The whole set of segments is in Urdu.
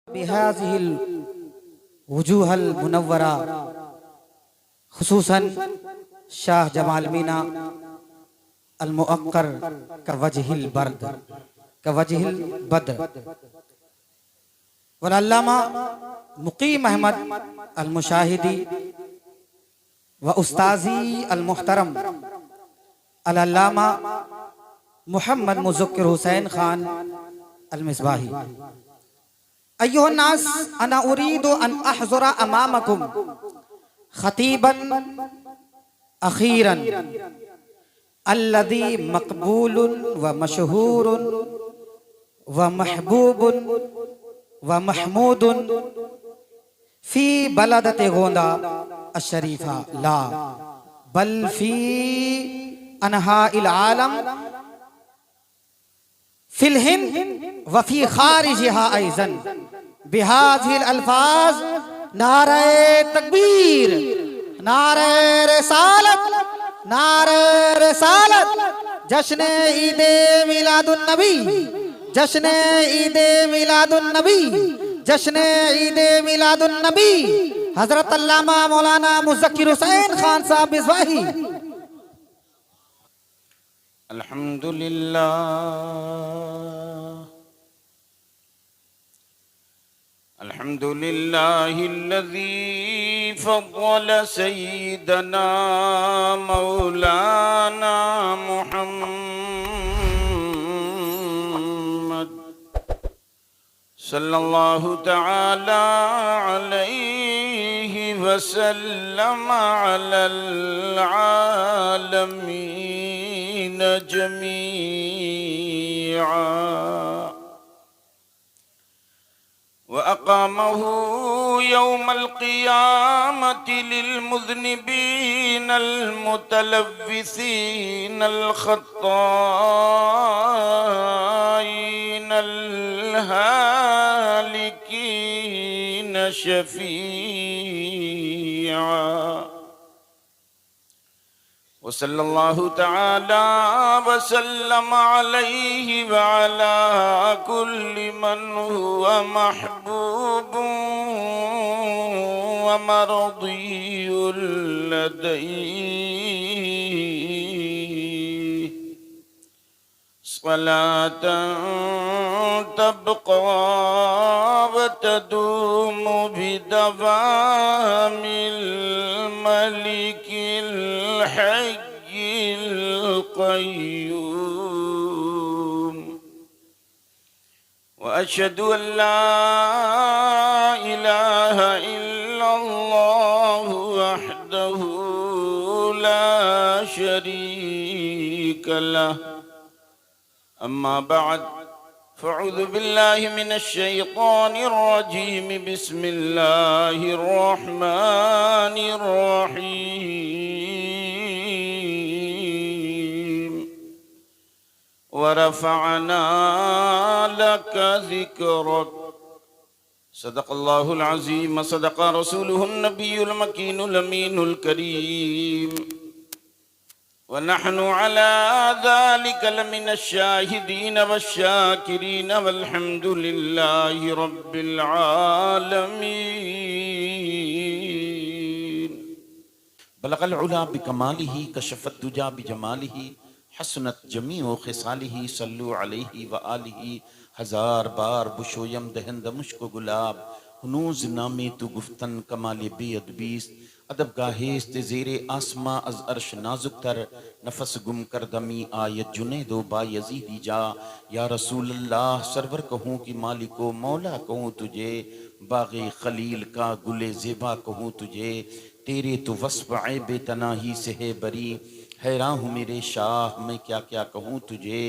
بهذه الوجوه المنورة خصوصا شاہ جمال مینا المؤقر كوجه البرد كوجه البدر، والعلامہ مقیم احمد المشاہدی و استاذی المحترم العلامہ محمد مذکر حسین خان المصباحی۔ ایھا الناس، انا اريد ان احضر امامكم خطیبا اخیرا الذي مقبول ومشهور ومحبوب ومحمود في بلدة غوندا الشريفة، لا بل في أنحاء العالم، في الهند وفي خارجها أيضا، بهذه الألفاظ: نعرہ تکبیر، نعرہ رسالت، نعرہ رسالت، جشن عید میلاد النبی، جشن عید میلاد النبی، جشن عید میلاد النبی، حضرت علامہ مولانا مذکر حسین خان صاحب مصباحی۔ الحمدللہ الحمدللہ الذی فضل سیدنا مولانا محمد صلی اللہ تعالی علیہ وسلم علی العالمین جميعا، وأقامه يوم القيامة للمذنبين المتلوثين الخطائين الهالكين شفيعا، وصلى الله تعالى وسلم عليه وعلى كل من هو محبوب ومرضي لديه، صلاة تبقى وتدوم بدوام الملك الحي القيوم، وأشهد أن لا إله إلا الله وحده لا شريك له، أما بعد فأعوذ بالله من الشيطان الرجيم، بسم الله الرحمن الرحيم، ورفعنا لك ذكرك، صدق الله العظيم، صدق رسوله النبي المكين الأمين الكريم، ونحن على ذلك لمن الشاهدين والشاكرين، والحمد لله رب العالمين۔ بلغ العلا بکمالہ، کشف الدجا بجمالہ، حسنت جمیع خصالہ، صلو علیہ وآلہ ہزار بار بشویم دہند مشک و گلاب، ہنوز نامی تو گفتن کمال بی ادبیست، ادب گاہیست زیر آسماں از عرش نازک تر، نفس گم کردمی آیت جنید و با یزیدی جا، یا رسول اللہ سرور کہوں کہ مالک و مولا کہوں تجھے، باغ خلیل کا گل زیبا کہوں تجھے، تیرے تو وصف عیب تناہی سے ہے بری، حیران ہوں میرے شاہ میں کیا کیا کہوں تجھے،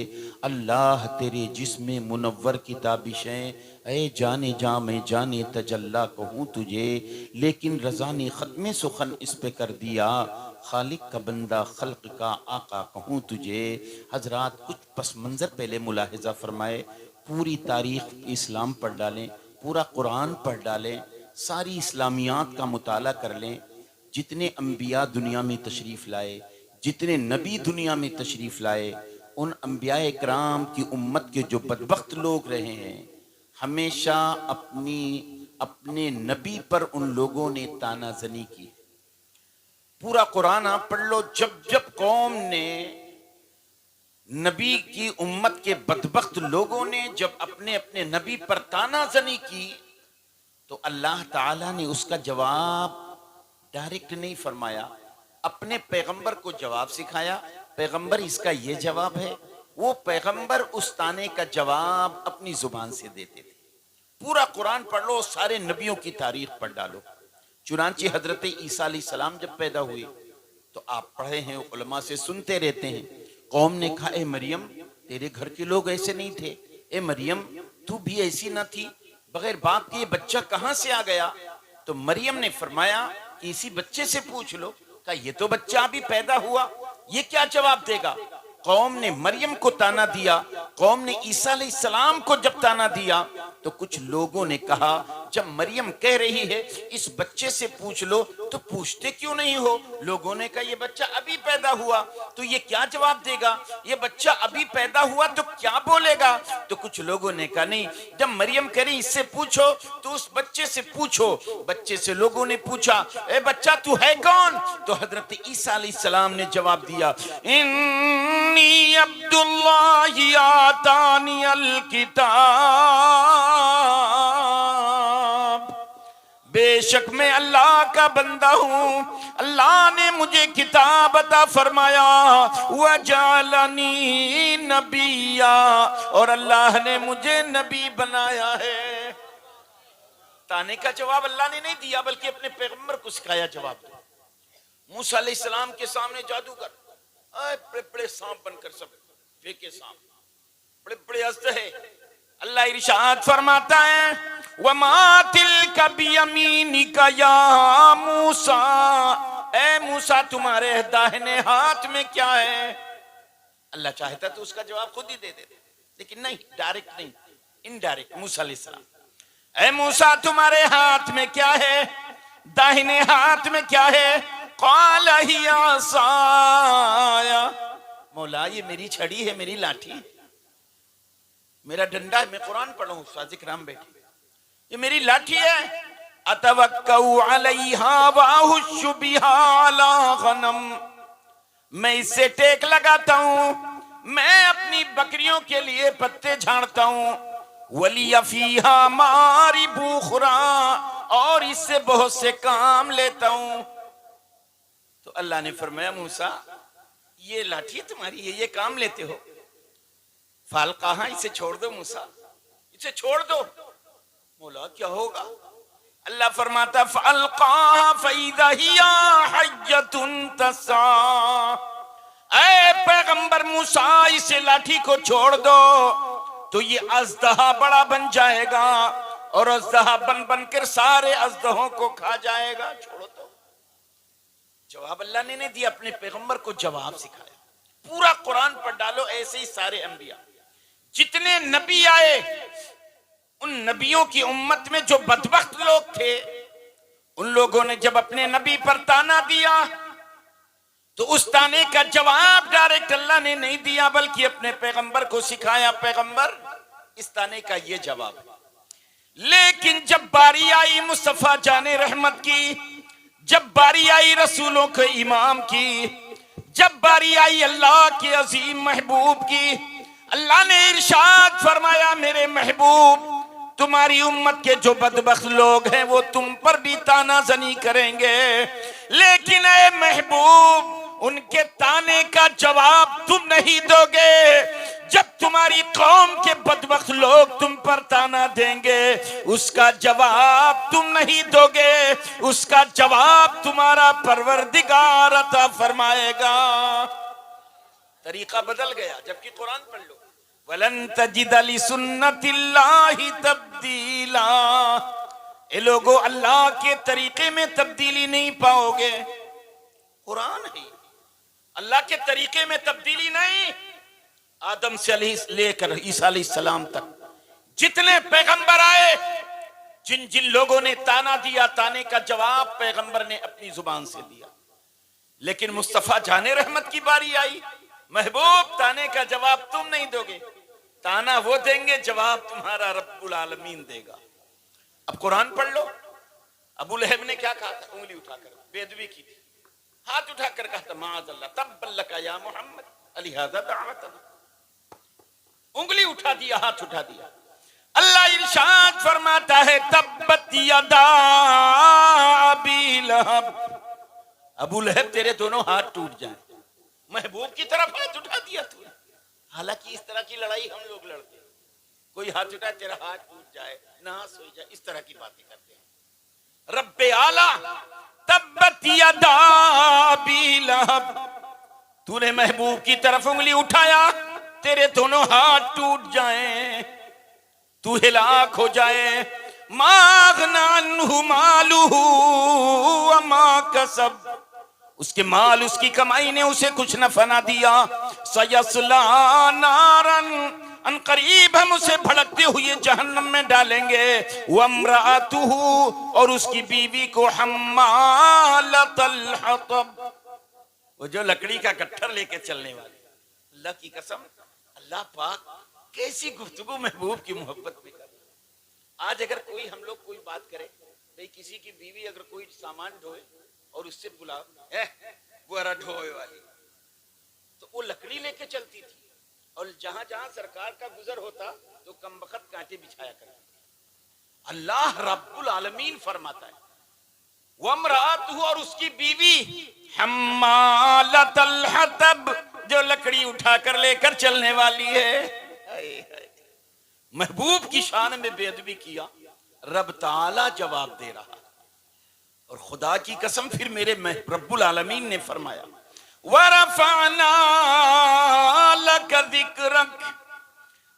اللہ تیرے جسم منور کی تابشیں، اے جانے جا میں جانے تجلا کہوں تجھے، لیکن رضا نے ختم سخن اس پہ کر دیا، خالق کا بندہ خلق کا آقا کہوں تجھے۔ حضرات کچھ پس منظر پہلے ملاحظہ فرمائے، پوری تاریخ اسلام پڑھ ڈالیں، پورا قرآن پڑھ ڈالیں، ساری اسلامیات کا مطالعہ کر لیں، جتنے انبیاء دنیا میں تشریف لائے، جتنے نبی دنیا میں تشریف لائے، ان انبیاء کرام کی امت کے جو بدبخت لوگ رہے ہیں، ہمیشہ اپنے نبی پر ان لوگوں نے تانا زنی کی. پورا قرآن آپ پڑھ لو. جب قوم نے نبی کی امت کے بدبخت لوگوں نے جب اپنے نبی پر تانا زنی کی تو اللہ تعالیٰ نے اس کا جواب ڈائریکٹ نہیں فرمایا، اپنے پیغمبر کو جواب سکھایا. پیغمبر اس کا یہ جواب ہے. وہ پیغمبر اس تانے کا جواب اپنی زبان سے دیتے تھے. پورا قرآن پڑھ لو، سارے نبیوں کی تاریخ پڑھ ڈالو. چنانچہ حضرت عیسیٰ علیہ السلام جب پیدا ہوئے تو آپ پڑھے ہیں، علماء سے سنتے رہتے ہیں. قوم نے کہا اے مریم تیرے گھر کے لوگ ایسے نہیں تھے، اے مریم تو بھی ایسی نہ تھی، بغیر باپ کے یہ بچہ کہاں سے آ گیا؟ تو مریم نے فرمایا کہ اسی بچے سے پوچھ لو. کہا یہ تو بچہ ابھی پیدا ہوا، یہ کیا جواب دے گا؟ قوم نے مریم کو تانا دیا. قوم نے عیسیٰ علیہ السلام کو جب تانا دیا تو کچھ لوگوں نے کہا جب مریم کہہ رہی ہے اس بچے سے پوچھ لو تو پوچھتے کیوں نہیں ہو؟ لوگوں نے کہا یہ بچہ ابھی پیدا ہوا تو یہ کیا جواب دے گا؟ یہ بچہ ابھی پیدا ہوا تو کیا بولے گا؟ تو کچھ لوگوں نے کہا نہیں، جب مریم کہہ رہی اس سے پوچھو تو اس بچے سے پوچھو. بچے سے لوگوں نے پوچھا اے بچہ تو ہے کون؟ تو حضرت عیسیٰ علیہ السلام نے جواب دیا انی عبد اللہ آتانی الکتاب، بے شک میں اللہ کا بندہ ہوں، اللہ نے مجھے کتاب عطا فرمایا. وجعلنی نبیا، اور اللہ نے مجھے نبی بنایا ہے. تانے کا جواب اللہ نے نہیں دیا بلکہ اپنے پیغمبر کو سکھایا جواب دیا. موسیٰ علیہ السلام کے سامنے جادوگر بڑے بڑے سانپ بن کر سب پھینکے، سانپ بڑے بڑے اژدہے. اللہ ارشاد فرماتا ہے وَمَا تِلْكَ بِيَمِينِكَ يَا مُوسَىٰ، اے موسیٰ تمہارے داہنے ہاتھ میں کیا ہے؟ اللہ چاہتا تو اس کا جواب خود ہی دے دیتے، لیکن نہیں، ڈائریکٹ نہیں، انڈائریکٹ. موسیٰ علیہ السلام اے موسیٰ تمہارے ہاتھ میں کیا ہے؟ داہنے ہاتھ میں کیا ہے؟ قال ہی عصایا، مولا یہ میری چھڑی ہے، میری لاٹھی ہے، میرا ڈنڈا ہے. میں قرآن پڑھوں استاد اکرام بیٹھی، یہ میری لاٹھی ہے. اتوکؤ علیہا واہش بہا علی غنم، میں اس سے ٹیک لگاتا ہوں، میں اپنی بکریوں کے لیے پتے جھاڑتا ہوں. ولی فیہا مآرب اخری، اور اس سے بہت سے کام لیتا ہوں. تو اللہ نے فرمایا موسیٰ یہ لاٹھی تمہاری ہے، یہ کام لیتے ہو؟ فالقاہا، اسے چھوڑ دو موسیٰ، اسے چھوڑ دو. مولا کیا ہوگا؟ اللہ فرماتا فالقاہا فاذا ہی حیۃ تسعی، اے پیغمبر موسیٰ اسے لاٹھی کو چھوڑ دو تو یہ اژدہا بڑا بن جائے گا اور اژدہا بن بن کر سارے اژدہوں کو کھا جائے گا. چھوڑو تو. جواب اللہ نے نہیں دیا، اپنے پیغمبر کو جواب سکھایا. پورا قرآن پڑھ ڈالو، ایسے ہی سارے انبیاء جتنے نبی آئے ان نبیوں کی امت میں جو بدبخت لوگ تھے ان لوگوں نے جب اپنے نبی پر تانا دیا تو اس تانے کا جواب ڈائریکٹ اللہ نے نہیں دیا بلکہ اپنے پیغمبر کو سکھایا پیغمبر اس تانے کا یہ جواب. لیکن جب باری آئی مصطفیٰ جان رحمت کی، جب باری آئی رسولوں کے امام کی، جب باری آئی اللہ کے عظیم محبوب کی، اللہ نے ارشاد فرمایا میرے محبوب تمہاری امت کے جو بدبخت لوگ ہیں وہ تم پر بھی تانا زنی کریں گے، لیکن اے محبوب ان کے تانے کا جواب تم نہیں دو گے. جب تمہاری قوم کے بدبخت لوگ تم پر تانا دیں گے اس کا جواب تم نہیں دو گے، اس کا جواب تمہارا پروردگار عطا فرمائے گا. طریقہ بدل گیا. جبکہ قرآن پڑھ لو وَلَن تَجِدَ لِسُنَّةِ اللَّهِ تَبْدِيلًا، اے لوگو اللہ کے طریقے میں تبدیلی نہیں پاؤ گے. قرآن ہے، اللہ کے طریقے میں تبدیلی نہیں. آدم سے لے کر عیسیٰ علیہ السلام تک جتنے پیغمبر آئے، جن جن لوگوں نے تانا دیا تانے کا جواب پیغمبر نے اپنی زبان سے دیا. لیکن مصطفیٰ جان رحمت کی باری آئی، محبوب تانے کا جواب تم نہیں دو گے. تانا وہ دیں گے، جواب تمہارا رب العالمین دے گا۔ اب قرآن پڑھ لو، ابو لہب نے کیا کہا تھا؟ انگلی اٹھا کر بے ادبی کی تھی، ہاتھ اٹھا کر کہا تھا معاذ اللہ تب لک یا محمد لہذا دعوتنا، انگلی اٹھا دیا، ہاتھ اٹھا دیا۔ اللہ ارشاد فرماتا ہے تبت یدا ابی لہب، ابو لہب تیرے دونوں ہاتھ ٹوٹ جائیں، محبوب کی طرف ہاتھ اٹھا دیا تو نے۔ حالانکہ اس طرح کی لڑائی ہم لوگ لڑتے ہیں، کوئی ہاتھ اٹھائے تیرا ہاتھ ٹوٹ جائے، ناس ہو جائے، اس طرح کی باتیں کرتے ہیں۔ رب اعلیٰ تبت یدا ابی لہب، تو نے محبوب کی طرف انگلی اٹھایا، تیرے دونوں ہاتھ ٹوٹ جائیں، تو ہلاک ہو جائے۔ ما اغنی عنہ مالہ وما کسب، اس کے مال اس کی کمائی نے اسے کچھ نفع نہ دیا۔ سیصلی نارا، ان قریب ہم اسے بھڑکتے ہوئے جہنم میں ڈالیں گے۔ وامرأتہ، اور اس کی بیوی کو حمالۃ الحطب، وہ جو لکڑی کا گٹھر لے کے چلنے والی۔ اللہ کی قسم، اللہ پاک کیسی گفتگو محبوب کی محبت میں کر۔ آج اگر کوئی ہم لوگ کوئی بات کرے، بھئی کسی کی بیوی اگر کوئی سامان ڈھوئے اور اس سے بلا وہ ڈھوئے والی، تو وہ لکڑی لے کے چلتی تھی، اور جہاں جہاں سرکار کا گزر ہوتا تو کم بخت کانٹے بچھایا کرتی تھی۔ اللہ رب العالمین فرماتا ہے وامرأتہ، اور اس کی بیوی حمالۃ الحطب، جو لکڑی اٹھا کر لے کر چلنے والی ہے۔ محبوب کی شان میں بے ادبی کیا، رب تعالی جواب دے رہا۔ اور خدا کی قسم پھر میرے رب العالمین نے فرمایا وَرَفَعْنَا لَكَ ذِكْرَكَ،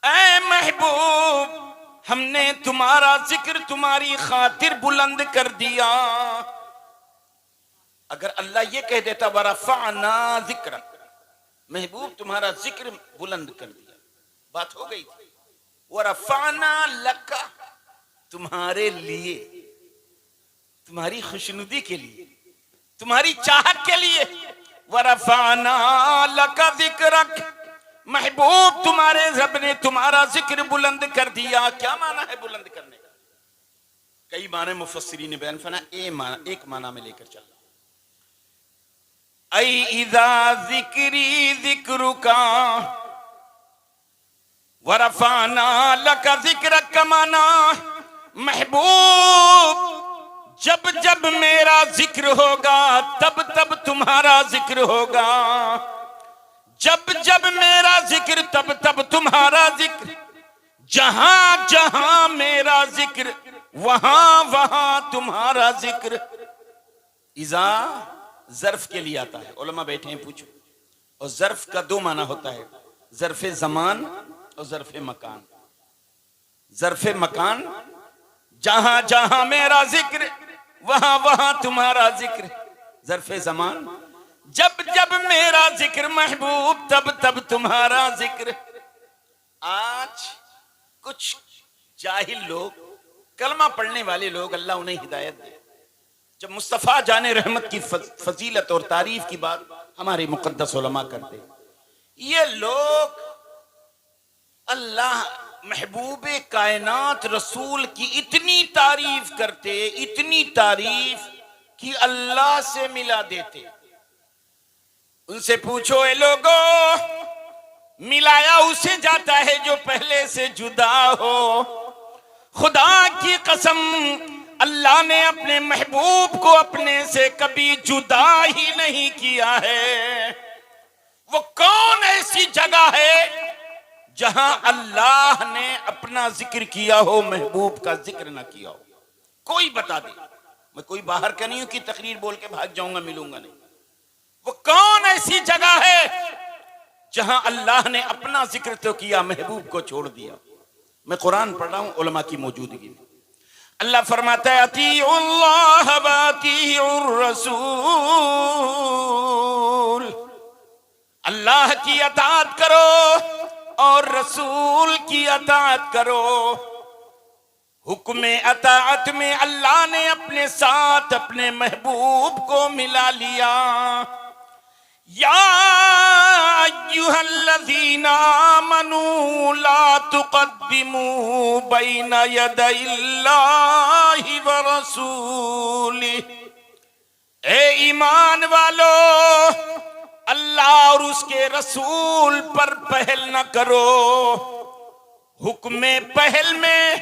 اے محبوب ہم نے تمہارا ذکر تمہاری خاطر بلند کر دیا۔ اگر اللہ یہ کہہ دیتا وَرَفَعْنَا ذِكْرَكَ، محبوب تمہارا ذکر بلند کر دیا، بات ہو گئی تھی۔ وَرَفَعْنَا لَكَ، تمہارے لیے، تمہاری خوشنودی کے لیے، تمہاری چاہت کے لیے۔ وَرَفَعْنَا لَكَ ذِكْرَكَ، محبوب تمہارے رب نے تمہارا ذکر بلند کر دیا۔ کیا معنی ہے بلند کرنے کا؟ کئی معنی مفسرین نے بیان فرمایا، ایک معنی میں لے کر چل رہا ای اذا ذکری ذکرک ورفعنا لک ذکرک، معنی محبوب جب جب میرا ذکر ہوگا تب تب تمہارا ذکر ہوگا، جب جب میرا ذکر تب تب تمہارا ذکر، جہاں جہاں میرا ذکر وہاں وہاں تمہارا ذکر۔ اذا ظرف کے لیے آتا ہے، علماء بیٹھے ہیں پوچھو، اور ظرف کا دو معنی ہوتا ہے، ظرف زمان اور ظرف مکان۔ ظرف مکان جہاں جہاں میرا ذکر وہاں وہاں تمہارا ذکر۔ ظرف زمان جب جب میرا ذکر محبوب تب تب تمہارا ذکر۔ آج کچھ جاہل لوگ، کلمہ پڑھنے والے لوگ، اللہ انہیں ہدایت دے، جب مصطفیٰ جان رحمت کی فضیلت اور تعریف کی بات ہمارے مقدس علماء کرتے، یہ لوگ اللہ محبوب کائنات رسول کی اتنی تعریف کرتے، اتنی تعریف کہ اللہ سے ملا دیتے۔ ان سے پوچھو اے لوگو، ملایا اسے جاتا ہے جو پہلے سے جدا ہو۔ خدا کی قسم اللہ نے اپنے محبوب کو اپنے سے کبھی جدا ہی نہیں کیا ہے۔ وہ کون ایسی جگہ ہے جہاں اللہ نے اپنا ذکر کیا ہو محبوب کا ذکر نہ کیا ہو؟ کوئی بتا دے، میں کوئی باہر کا نہیں ہوں کہ تقریر بول کے بھاگ جاؤں گا، ملوں گا نہیں۔ وہ کون ایسی جگہ ہے جہاں اللہ نے اپنا ذکر تو کیا، محبوب کو چھوڑ دیا؟ میں قرآن پڑھ رہا ہوں علماء کی موجودگی میں۔ اللہ فرماتا ہے اطیعوا اللہ واطیعوا الرسول، اللہ کی اطاعت کرو اور رسول کی اطاعت کرو۔ حکم اطاعت میں اللہ نے اپنے ساتھ اپنے محبوب کو ملا لیا۔ یا ایھا الذین آمنوا لا تقدموا بین یدی اللہ ورسولہ، اے ایمان والو اللہ اور اس کے رسول پر پہل نہ کرو۔ حکم پہل میں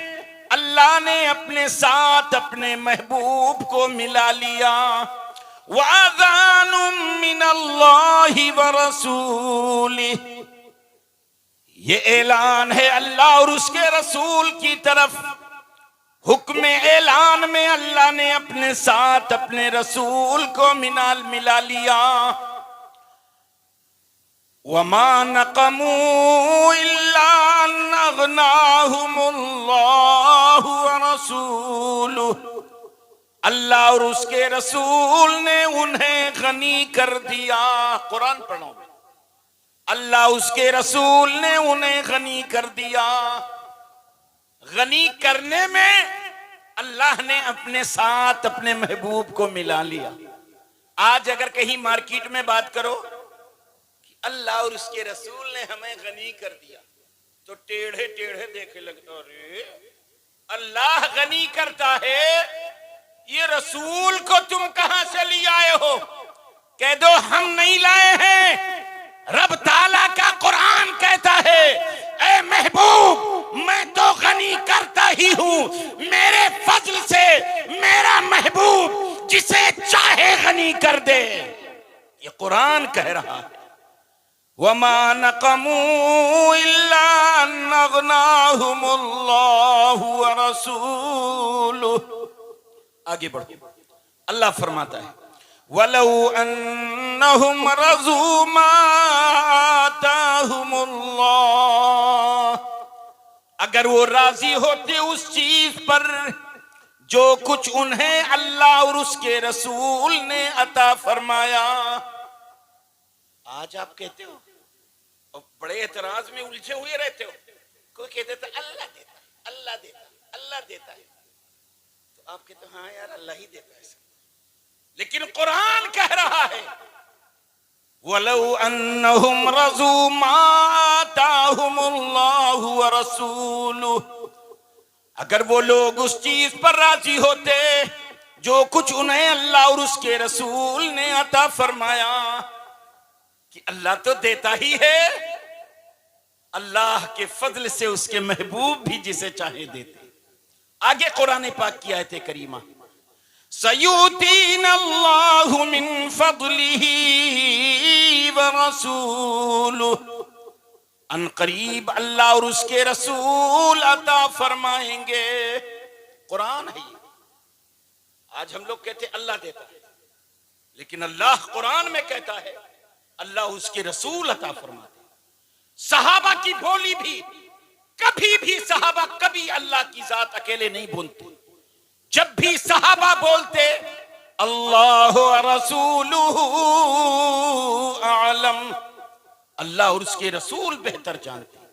اللہ نے اپنے ساتھ اپنے محبوب کو ملا لیا۔ وَأَذَانٌ مِّنَ اللَّهِ وَرَسُولِهِ، یہ اعلان ہے اللہ اور اس کے رسول کی طرف۔ حکم اعلان میں اللہ نے اپنے ساتھ اپنے رسول کو ملا لیا۔ وَمَا نَقَمُوا إِلَّا أَنْ أَغْنَاهُمُ اللَّهُ وَرَسُولُهُ، اللہ اور اس کے رسول نے انہیں غنی کر دیا۔ قرآن پڑھو، اللہ اس کے رسول نے انہیں غنی کر دیا۔ غنی کرنے میں اللہ نے اپنے ساتھ اپنے محبوب کو ملا لیا۔ آج اگر کہیں مارکیٹ میں بات کرو کہ اللہ اور اس کے رسول نے ہمیں غنی کر دیا تو ٹیڑھے ٹیڑھے دیکھے لگتا، ارے اللہ غنی کرتا ہے، یہ رسول کو تم کہاں سے لے آئے ہو؟ کہہ دو ہم نہیں لائے ہیں، رب تعالیٰ کا قرآن کہتا ہے اے محبوب میں تو غنی کرتا ہی ہوں، میرے فضل سے میرا محبوب جسے چاہے غنی کر دے۔ یہ قرآن کہہ رہا ہے۔ وَمَا نَقَمُوا إِلَّا أَنْ أَغْنَاهُمُ اللَّهُ وَرَسُولُهُ۔ آگے بڑھو، اللہ فرماتا ہے وَلَوْ أَنَّهُمْ رَضُوا مَا آتَاهُمُ اللَّهُ، اگر وہ راضی ہوتے اس چیز پر جو کچھ انہیں اللہ اور اس کے رسول نے عطا فرمایا۔ آج آپ کہتے ہو اور بڑے اعتراض میں الجھے ہوئے رہتے ہو، کوئی کہتے تھا اللہ دیتا ہے، اللہ دیتا ہے، اللہ دیتا ہے، تو آپ کہتے ہو ہاں یار اللہ ہی دیتا ہے۔ لیکن قرآن کہہ رہا ہے وَلَوْ أَنَّهُمْ رَضُوا مَا آتَاهُمُ اللَّهُ وَرَسُولُهُ، اگر وہ لوگ اس چیز پر راضی ہوتے جو کچھ انہیں اللہ اور اس کے رسول نے عطا فرمایا، کہ اللہ تو دیتا ہی ہے، اللہ کے فضل سے اس کے محبوب بھی جسے چاہے دیتے۔ آگے قرآن پاک کی آیت کریمہ سَيُؤْتِينَ اللَّهُ مِن فَضْلِهِ وَرَسُولُهُ، ان قریب اللہ اور اس کے رسول عطا فرمائیں گے۔ قرآن ہے یہ۔ آج ہم لوگ کہتے ہیں اللہ دیتا ہے، لیکن اللہ قرآن میں کہتا ہے اللہ اس کے رسول عطا فرماتے ہیں۔ صحابہ کی بولی بھی کبھی بھی صحابہ کبھی اللہ کی ذات اکیلے نہیں بولتے، جب بھی صحابہ بولتے اللہ ورسولہ اعلم، اللہ اور اس کے رسول بہتر جانتے ہیں۔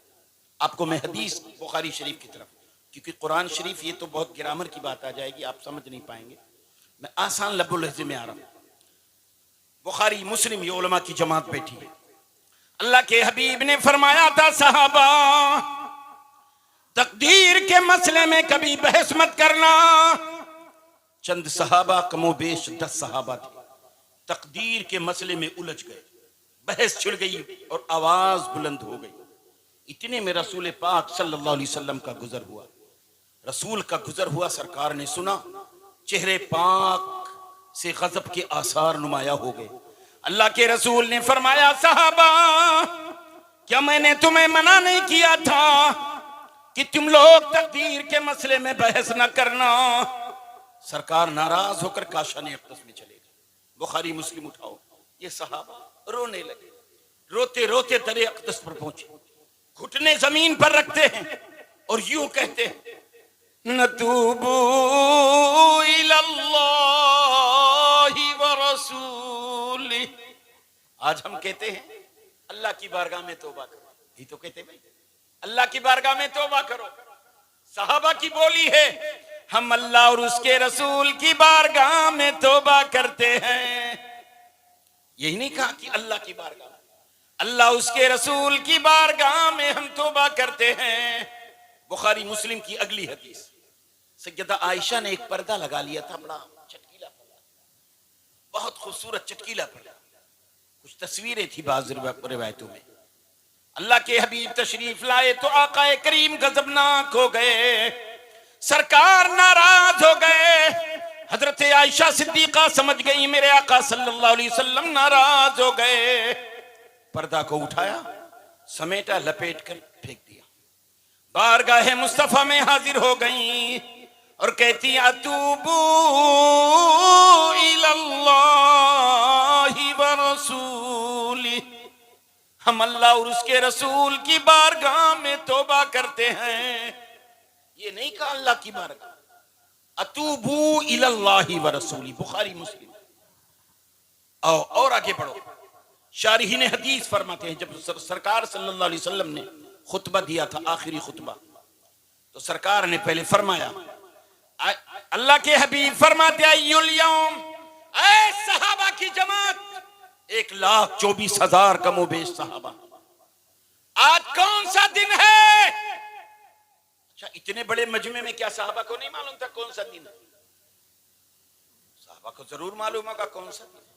آپ کو میں حدیث بخاری شریف کی طرف، کیونکہ قرآن شریف یہ تو بہت گرامر کی بات آ جائے گی، آپ سمجھ نہیں پائیں گے، میں آسان لب و لہجے میں آ رہا ہوں۔ بخاری مسلم یہ علماء کی جماعت بیٹھی ہے۔ اللہ کے حبیب نے فرمایا تھا صحابہ تقدیر کے مسئلے میں کبھی بحث مت کرنا۔ چند صحابہ کم و بیش 10 صحابہ تھے، تقدیر کے مسئلے میں الجھ گئے، بحث چھڑ گئی اور آواز بلند ہو گئی۔ اتنے میں رسول پاک صلی اللہ علیہ وسلم کا گزر ہوا۔ رسول کا گزر ہوا، سرکار نے سنا، چہرے پاک سے غضب کے آثار نمایاں ہو گئے۔ اللہ کے رسول نے فرمایا صحابہ کیا میں نے تمہیں منع نہیں کیا تھا کہ تم لوگ تقدیر کے مسئلے میں بحث نہ کرنا؟ سرکار ناراض ہو کر کاشان اقدس میں چلے گئے۔ بخاری مسلم اٹھاؤ، یہ صحابہ رونے لگے، روتے روتے در اقدس پر پہنچے، گھٹنے زمین پر رکھتے ہیں اور یوں کہتے ہیں نتوبو الی اللہ ورسولہ۔ آج ہم کہتے ہیں اللہ کی بارگاہ میں توبہ کرو، یہ تو کہتے ہیں بھائی اللہ کی بارگاہ میں توبہ کرو۔ صحابہ کی بولی ہے ہم اللہ اور اس کے رسول کی بارگاہ میں توبہ کرتے ہیں۔ یہی نہیں کہا کہ اللہ کی بارگاہ میں، اللہ اس کے رسول کی بارگاہ میں ہم توبہ کرتے ہیں۔ بخاری مسلم کی اگلی حدیث، سیدہ عائشہ نے ایک پردہ لگا لیا تھا، بڑا چٹکیلا پردہ، بہت خوبصورت چٹکیلا پردہ، کچھ تصویریں تھی بعض روایتوں میں۔ اللہ کے حبیب تشریف لائے تو آقا کریم غضبناک ہو گئے، سرکار ناراض ہو گئے۔ حضرت عائشہ صدیقہ سمجھ گئی میرے آقا صلی اللہ علیہ وسلم ناراض ہو گئے، پردہ کو اٹھایا، سمیٹا، لپیٹ کر پھینک دیا، بارگاہ مصطفیٰ میں حاضر ہو گئیں اور کہتی اتوبو الی اللہ ورسولہ، ہم اللہ اور اس کے رسول کی بارگاہ میں توبہ کرتے ہیں۔ یہ نہیں کہا اللہ کی بارگاہ، اتوبو الی اللہ ورسولہ، بخاری مسلم۔ اور آگے بڑھو، شارحین حدیث فرماتے ہیں جب سرکار صلی اللہ علیہ وسلم نے خطبہ دیا تھا، آخری خطبہ، تو سرکار نے پہلے فرمایا، اللہ کے حبیب فرماتے ایو الیوم، اے صحابہ کی جماعت، 1,24,000 کم و بیش صحابہ، آج کون سا دن ہے؟ اچھا اتنے بڑے مجمع میں کیا صحابہ کو نہیں معلوم تھا کون سا دن ہے؟ صحابہ کو ضرور معلوم ہوگا کون سا دن ہے،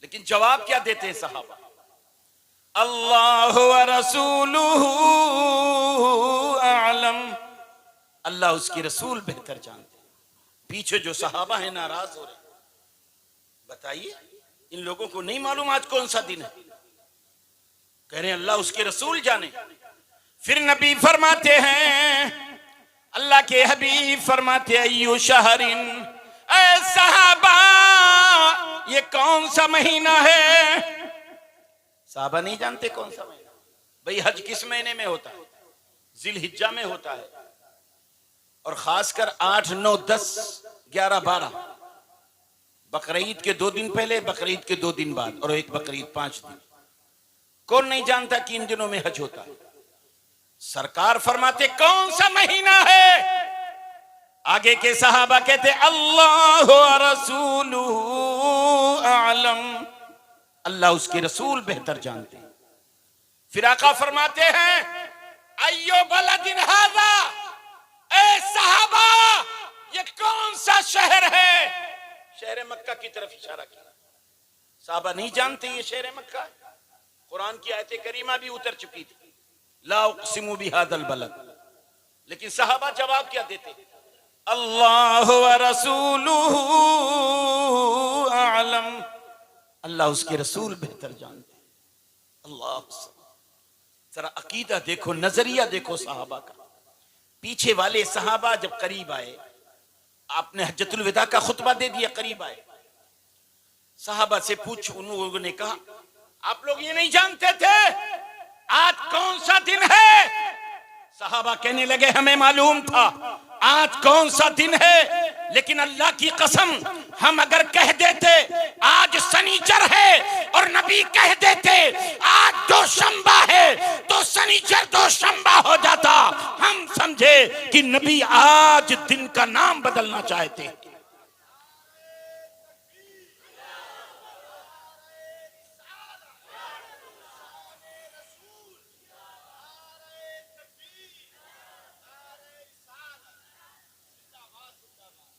لیکن جواب کیا دیتے ہیں صحابہ؟ اللہ ورسولہ اعلم، اللہ اس کے رسول بہتر جانتے ہیں۔ پیچھے جو صحابہ ہیں ناراض ہو رہے ہیں، بتائیے ان لوگوں کو نہیں معلوم آج کون سا دن ہے؟ کہہ رہے ہیں اللہ اس کے رسول جانے۔ پھر نبی فرماتے ہیں، اللہ کے حبیب فرماتے ایو شہرن، اے صحابہ یہ کون سا مہینہ ہے؟ صحابہ نہیں جانتے کون سا مہینہ؟ بھئی حج کس مہینے میں ہوتا ہے؟ ذی الحجہ میں ہوتا ہے، اور خاص کر 8، 9، 10، 11، 12، بقرعید کے 2 دن پہلے، بقرعید کے 2 دن بعد، اور ایک بقرعید 5 دن۔ کون نہیں جانتا کہ ان دنوں میں حج ہوتا ہے؟ سرکار فرماتے کون سا مہینہ ہے؟ آگے کے صحابہ کہتے اللہ ورسولہ اعلم، اللہ اس کے رسول بہتر جانتے ہیں۔ پھر آقا فرماتے ہیں ایو بلد ھذا، اے صحابہ یہ کون سا شہر ہے؟ شہر مکہ کی طرف اشارہ کیا۔ صحابہ نہیں جانتے یہ شہر مکہ ہے، قرآن کی آیت کریمہ بھی اتر چکی تھی، لا اقسم بھذا البلد، لیکن صحابہ جواب کیا دیتے؟ اللہ ورسولہ اعلم، اللہ اس کے رسول بہتر جانتے ہیں۔ اللہ ذرا عقیدہ دیکھو، نظریہ دیکھو صحابہ کا۔ پیچھے والے صحابہ جب قریب آئے، آپ نے حجۃ الوداع کا خطبہ دے دیا، قریب آئے، صحابہ سے پوچھ، انہوں نے کہا آپ لوگ یہ نہیں جانتے تھے آج کون سا دن ہے؟ صحابہ کہنے لگے ہمیں معلوم تھا آج کون سا دن ہے، لیکن اللہ کی قسم ہم اگر کہہ دیتے آج سنیچر ہے اور نبی کہہ دیتے آج دوشنبہ ہے تو سنیچر دوشنبہ ہو جاتا، ہم سمجھے کہ نبی آج دن کا نام بدلنا چاہتے۔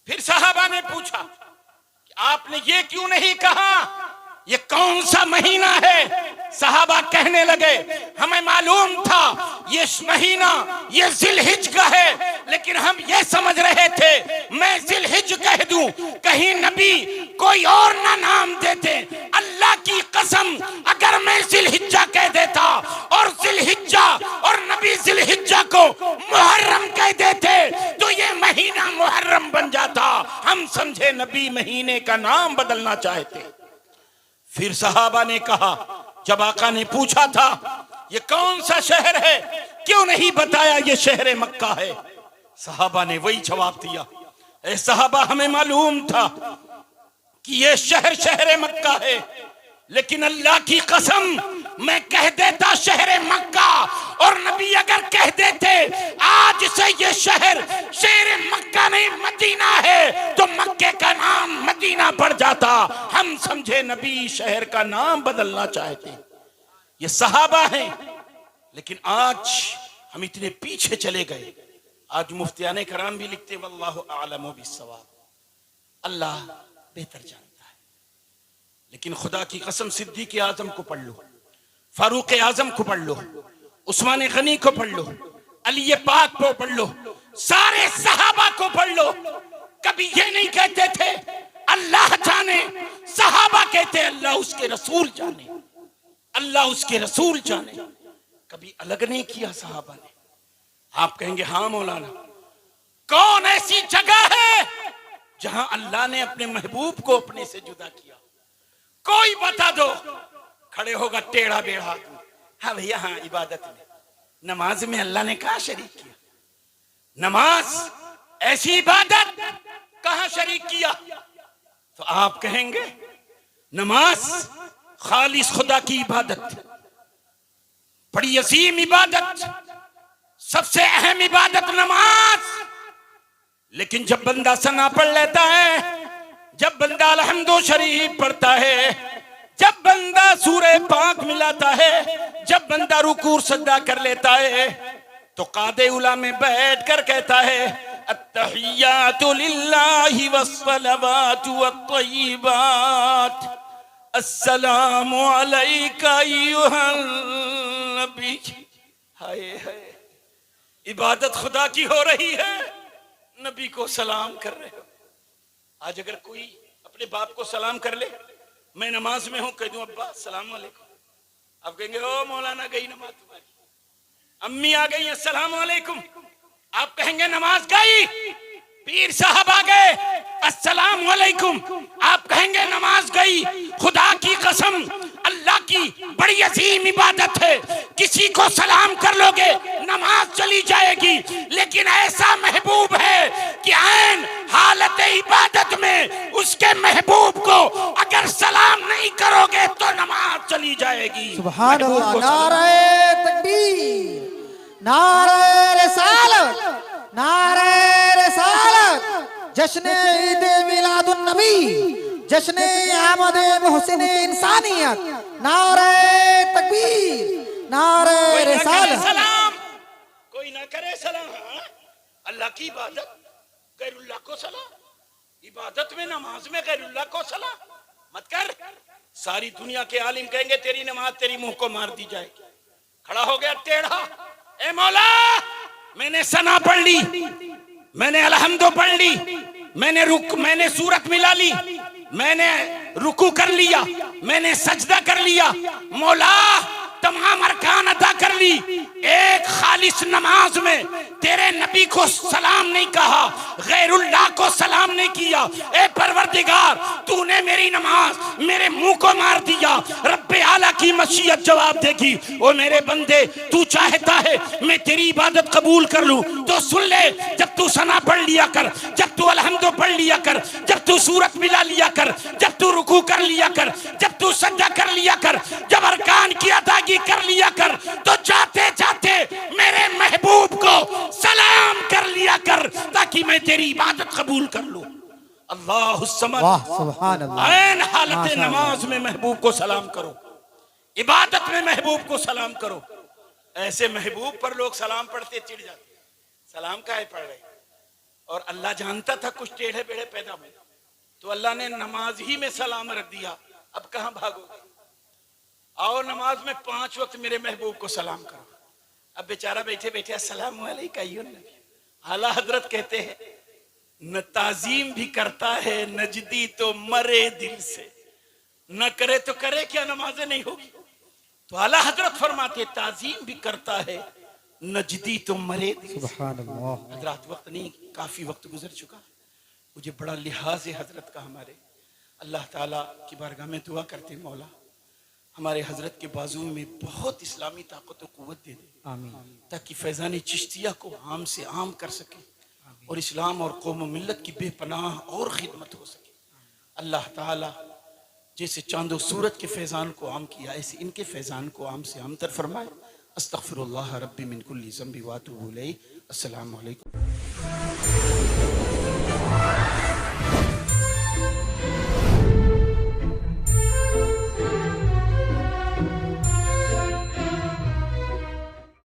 پھر صحابہ نے پوچھا کہ آپ نے یہ کیوں نہیں کہا یہ کون سا مہینہ ہے؟ صحابہ کہنے لگے ہمیں معلوم تھا یہ مہینہ یہ ذی الحج کا ہے، لیکن ہم یہ سمجھ رہے تھے میں ذی الحج کہہ دوں کہیں نبی کوئی اور نہ نام دیتے۔ اللہ کی قسم اگر میں ذی الحجہ کہہ دیتا اور ذی الحجہ اور نبی ذی الحجہ کو محرم کہہ دیتے تو یہ مہینہ محرم بن جاتا، ہم سمجھے نبی مہینے کا نام بدلنا چاہتے۔ پھر صحابہ نے کہا جب آقا نے پوچھا تھا یہ کون سا شہر ہے کیوں نہیں بتایا یہ شہر مکہ ہے؟ صحابہ نے وہی جواب دیا، اے صحابہ ہمیں معلوم تھا کہ یہ شہر مکہ ہے، لیکن اللہ کی قسم میں کہہ دیتا شہر مکہ اور نبی اگر کہہ دیتے آج سے یہ شہر مکہ نہیں مدینہ ہے تو مکے کا نام مدینہ مدینہ پڑ جاتا، ہم سمجھے نبی شہر کا نام بدلنا چاہتے. یہ صحابہ ہیں. لیکن آج ہم اتنے پیچھے چلے گئے. آج مفتیان کرام بھی لکھتے واللہ اعلم بالصواب، اللہ بہتر جانتا ہے. لیکن خدا کی قسم صدیق اعظم کو پڑھ لو، فاروق اعظم کو پڑھ لو، عثمان غنی کو پڑھ لو، علی پاک کو پڑھ لو، سارے صحابہ کو پڑھ لو. کبھی یہ نہیں کہتے تھے اللہ جانے، صحابہ کہتے اللہ اس کے رسول جانے، اللہ اس کے رسول جانے. کبھی الگ نہیں کیا صحابہ نے. آپ کہیں گے ہاں مولانا، کون ایسی جگہ ہے جہاں اللہ نے اپنے محبوب کو اپنے سے جدا کیا؟ کوئی بتا دو. کھڑے ہوگا ٹیڑھا بیڑھا، ہاں بھیا ہاں عبادت میں، نماز میں اللہ نے کہاں شریک کیا؟ نماز ایسی عبادت کہاں شریک کیا؟ تو آپ کہیں گے نماز خالص خدا کی عبادت، بڑی عظیم عبادت، سب سے اہم عبادت نماز. لیکن جب بندہ ثنا پڑھ لیتا ہے، جب بندہ الحمد شریف پڑھتا ہے، جب بندہ سورہ پاک ملاتا ہے، جب بندہ رکوع سجدہ کر لیتا ہے، تو قاعدے اولیٰ میں بیٹھ کر کہتا ہے التحیات للہ والصلوات والطیبات السلام علیک ایھا النبی. ہائے ہائے، عبادت خدا کی ہو رہی ہے، نبی کو سلام کر رہے ہو. آج اگر کوئی اپنے باپ کو سلام کر لے، میں نماز میں ہوں، کہہ دوں ابا السلام علیکم، آپ کہیں گے او مولانا گئی نماز تمہاری. امی آ گئی السلام علیکم، آپ کہیں گے نماز گئی. پیر صاحب آ گئے السلام علیکم، آپ کہیں گے نماز گئی. خدا کی قسم اللہ کی بڑی عظیم عبادت ہے، کسی کو سلام کر لو گے نماز چلی جائے گی. لیکن ایسا محبوب ہے کہ عین حالت عبادت میں اس کے محبوب کو اگر سلام نہیں کرو گے تو نماز چلی جائے گی. سبحان محبوب اللہ. کو سلام. نعرہ تکبیر، نعرہ رسالت، نعرہ رسالت. جشن عید میلاد النبی، جشن آمد محسن انسانیت. نعرہ تکبیر، نعرہ کوئی نہ کرے رسالت. سلام، کوئی نہ کرے سلام. ہاں، اللہ کی عبادت غیر اللہ کو سلام. عبادت میں نماز میں غیر اللہ کو سلام مت کر. ساری دنیا کے عالم کہیں گے تیری نماز تیری منہ کو مار دی جائے گی. کھڑا ہو گیا ٹیڑھا، اے مولا میں نے ثنا پڑھ لی، میں نے الحمدو پڑھ لی، میں نے سورت ملا لی، میں نے رکوع کر لیا، میں نے سجدہ کر لیا، مولا تمام ارکان ادا کر لی. ایک خالص نماز میں تیرے نبی کو سلام نہیں کہا، غیر اللہ کو سلام نہیں کیا. اے پروردگار تو نے میری نماز میرے منہ کو مار دیا. رب اعلیٰ کی مشیت جواب دے گی او میرے بندے تو چاہتا ہے میں تیری عبادت قبول کر لوں تو سن لے. جب تو ثنا پڑھ لیا کر، جب تو الحمدو پڑھ لیا کر، جب تو سورت ملا لیا کر، جب تو رکوع کر لیا کر، جب تو سجدہ کر لیا کر، جب ارکان کی ادائیگی کر لیا کر، تو جاتے جاتے میرے محبوب کو سلام کر لیا کر تاکہ میں تیری عبادت قبول کر لوں. اللہ الصمد. واہ سبحان اللہ. عین حالت ماشاء اللہ. نماز میں محبوب کو سلام کرو، عبادت میں محبوب کو سلام کرو. ایسے محبوب پر لوگ سلام پڑھتے چڑ جاتے، سلام کاہے پڑھ رہے؟ اور اللہ جانتا تھا کچھ ٹیڑھے بیڑھے پیدا ہوئے تو اللہ نے نماز ہی میں سلام رکھ دیا. اب کہاں بھاگو گے؟ آؤ نماز میں 5 وقت میرے محبوب کو سلام کرو. اب بیچارہ بیٹھے بیٹھے السلام علیکم ایھا النبی. اعلیٰ حضرت کہتے ہیں نہ تعظیم بھی کرتا ہے نجدی تو مرے دل سے، نہ کرے تو کرے کیا نمازیں نہیں ہوگی. تو اعلیٰ حضرت فرماتے تعظیم بھی کرتا ہے نجدی تو مرے دل سے. سبحان اللہ. حضرات وقت نہیں، کافی وقت گزر چکا. مجھے بڑا لحاظ ہے حضرت کا ہمارے. اللہ تعالیٰ کی بارگاہ میں دعا کرتے مولا ہمارے حضرت کے بازو میں بہت اسلامی طاقت و قوت دے دے آمین. تاکہ فیضان چشتیہ کو عام سے عام کر سکے اور اسلام اور قوم و ملت کی بے پناہ اور خدمت ہو سکے. اللہ تعالیٰ جیسے چاند و سورت کے فیضان کو عام کیا ایسے ان کے فیضان کو عام سے عام تر فرمائے. استغفر اللہ ربی من کل ذنب واتوب الیہ. السلام علیکم.